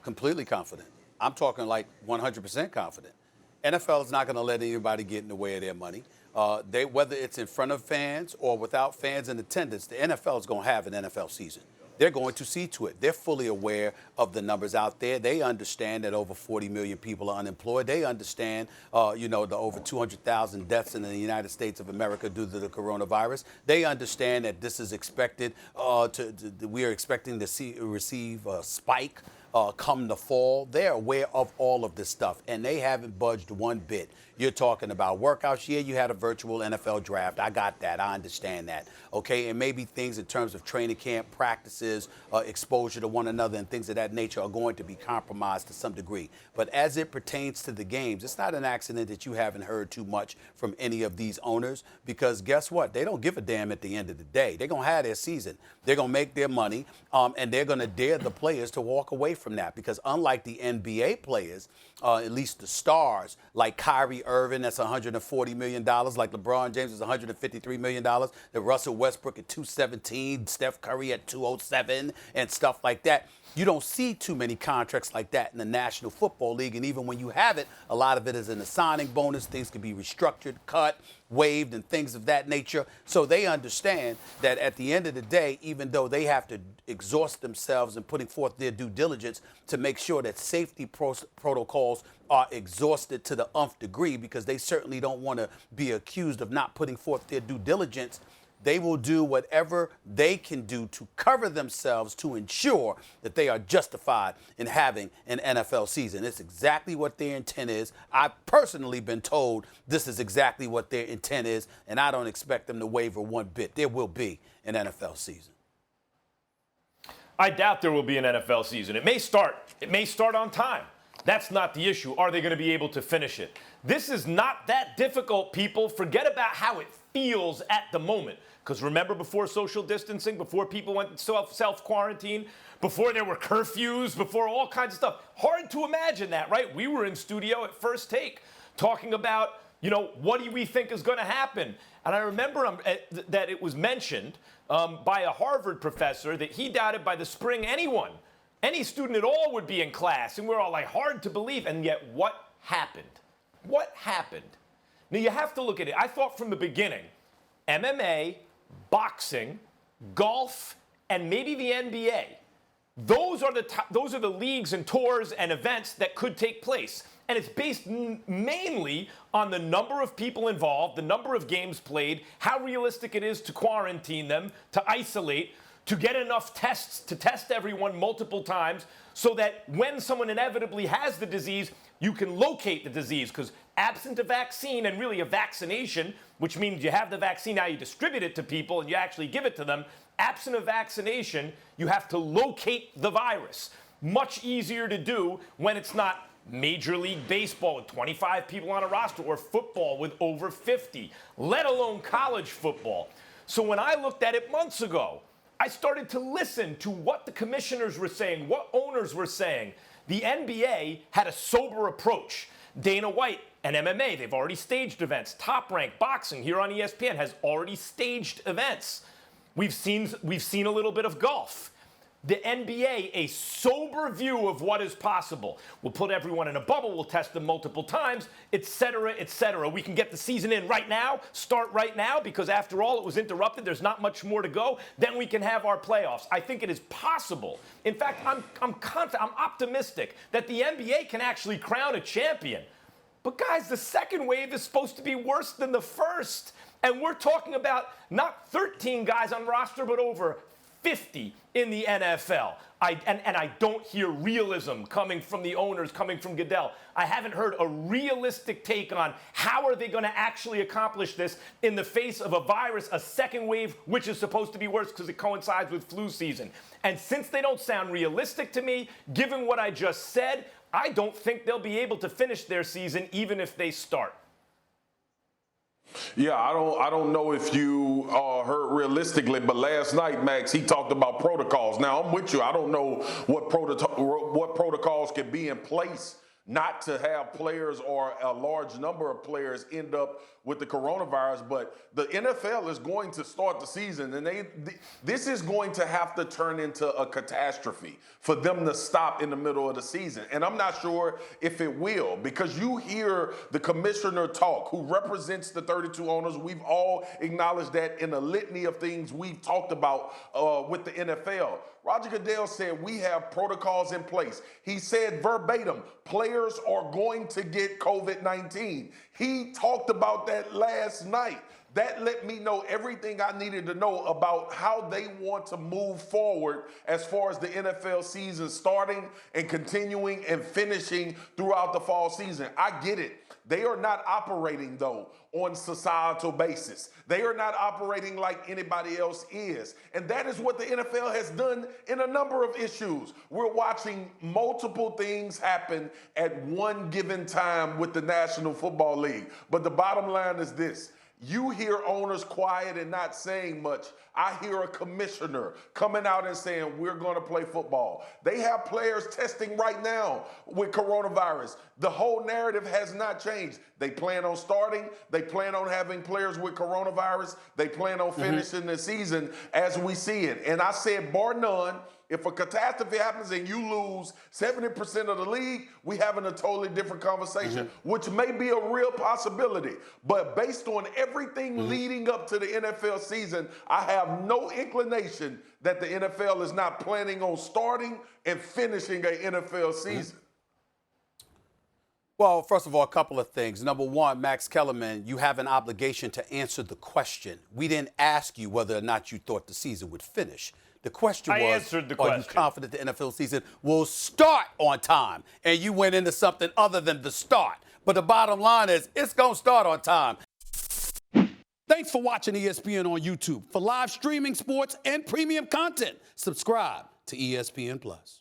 Completely confident. I'm talking like 100% confident. NFL is not going to let anybody get in the way of their money. Whether it's in front of fans or without fans in attendance, the NFL is going to have an NFL season. They're going to see to it. They're fully aware of the numbers out there. They understand that over 40 million people are unemployed. They understand, the over 200,000 deaths in the United States of America due to the coronavirus. They understand that this is expected. We are expecting to receive a spike come the fall. They're aware of all of this stuff, and they haven't budged one bit. You're talking about workouts. Yeah, you had a virtual NFL draft. I got that. I understand that. Okay, and maybe things in terms of training camp practices, exposure to one another, and things of that nature are going to be compromised to some degree. But as it pertains to the games, it's not an accident that you haven't heard too much from any of these owners, because guess what? They don't give a damn at the end of the day. They're going to have their season. They're going to make their money, and they're going to dare the players to walk away from that, because unlike the NBA players, at least the stars, like Kyrie Irving, that's $140 million, like LeBron James is $153 million, that Russell Westbrook at $217, Steph Curry at $207, and stuff like that. You don't see too many contracts like that in the National Football League, and even when you have it, a lot of it is in a signing bonus. Things can be restructured, cut, waived, and things of that nature. So they understand that at the end of the day, even though they have to exhaust themselves in putting forth their due diligence to make sure that safety protocols are exhausted to the nth degree, because they certainly don't want to be accused of not putting forth their due diligence, they will do whatever they can do to cover themselves to ensure that they are justified in having an NFL season. It's exactly what their intent is. I've personally been told this is exactly what their intent is, and I don't expect them to waver one bit. There will be an NFL season. I doubt there will be an NFL season. It may start. It may start on time. That's not the issue. Are they going to be able to finish it? This is not that difficult, people. Forget about how it feels at the moment. Because remember, before social distancing, before people went self-quarantine, before there were curfews, before all kinds of stuff. Hard to imagine that, right? We were in studio at First Take talking about, what do we think is going to happen? And I remember that it was mentioned by a Harvard professor that he doubted by the spring any student at all would be in class. And we're all like, hard to believe. And yet, what happened? What happened? Now, you have to look at it. I thought from the beginning, MMA, boxing, golf, and maybe the NBA. Those are the leagues and tours and events that could take place. And it's based mainly on the number of people involved, the number of games played, how realistic it is to quarantine them, to isolate, to get enough tests to test everyone multiple times so that when someone inevitably has the disease, you can locate the disease. Because absent a vaccine and really a vaccination, which means you have the vaccine, now you distribute it to people and you actually give it to them. Absent a vaccination, you have to locate the virus. Much easier to do when it's not Major League Baseball with 25 people on a roster or football with over 50, let alone college football. So when I looked at it months ago, I started to listen to what the commissioners were saying, what owners were saying. The NBA had a sober approach. Dana White and MMA, they've already staged events. Top Rank Boxing here on ESPN has already staged events. We've seen a little bit of golf. The NBA, a sober view of what is possible. We'll put everyone in a bubble, we'll test them multiple times, et cetera, et cetera. We can get the season in right now, start right now, because after all, it was interrupted. There's not much more to go. Then we can have our playoffs. I think it is possible. In fact, I'm confident, I'm optimistic that the NBA can actually crown a champion. But guys, the second wave is supposed to be worse than the first. And we're talking about not 13 guys on roster, but over 50 in the NFL. I don't hear realism coming from the owners, coming from Goodell. I haven't heard a realistic take on how are they going to actually accomplish this in the face of a virus, a second wave, which is supposed to be worse because it coincides with flu season. And since they don't sound realistic to me, given what I just said, I don't think they'll be able to finish their season even if they start. Yeah, I don't know if you heard realistically, but last night, Max, he talked about protocols. Now, I'm with you. I don't know what protocols can be in place not to have players or a large number of players end up with the coronavirus, but the NFL is going to start the season, and this is going to have to turn into a catastrophe for them to stop in the middle of the season. And I'm not sure if it will, because you hear the commissioner talk, who represents the 32 owners. We've all acknowledged that in a litany of things we've talked about with the NFL. Roger Goodell said we have protocols in place. He said verbatim, players are going to get COVID-19. He talked about that last night. That let me know everything I needed to know about how they want to move forward as far as the NFL season starting and continuing and finishing throughout the fall season. I get it. They are not operating, though, on societal basis. They are not operating like anybody else is. And that is what the NFL has done in a number of issues. We're watching multiple things happen at one given time with the National Football League. But the bottom line is this. You hear owners quiet and not saying much. I hear a commissioner coming out and saying, we're going to play football. They have players testing right now with coronavirus. The whole narrative has not changed. They plan on starting. They plan on having players with coronavirus. They plan on finishing the season as we see it. And I said, bar none, if a catastrophe happens and you lose 70% of the league, we having a totally different conversation, which may be a real possibility. But based on everything leading up to the NFL season, I have no inclination that the NFL is not planning on starting and finishing an NFL season. Well, first of all, a couple of things. Number one, Max Kellerman, you have an obligation to answer the question. We didn't ask you whether or not you thought the season would finish. The question was, answered the question. Are you confident the NFL season will start on time? And you went into something other than the start. But the bottom line is, it's going to start on time. Thanks for watching ESPN on YouTube. For live streaming, sports, and premium content, subscribe to ESPN+.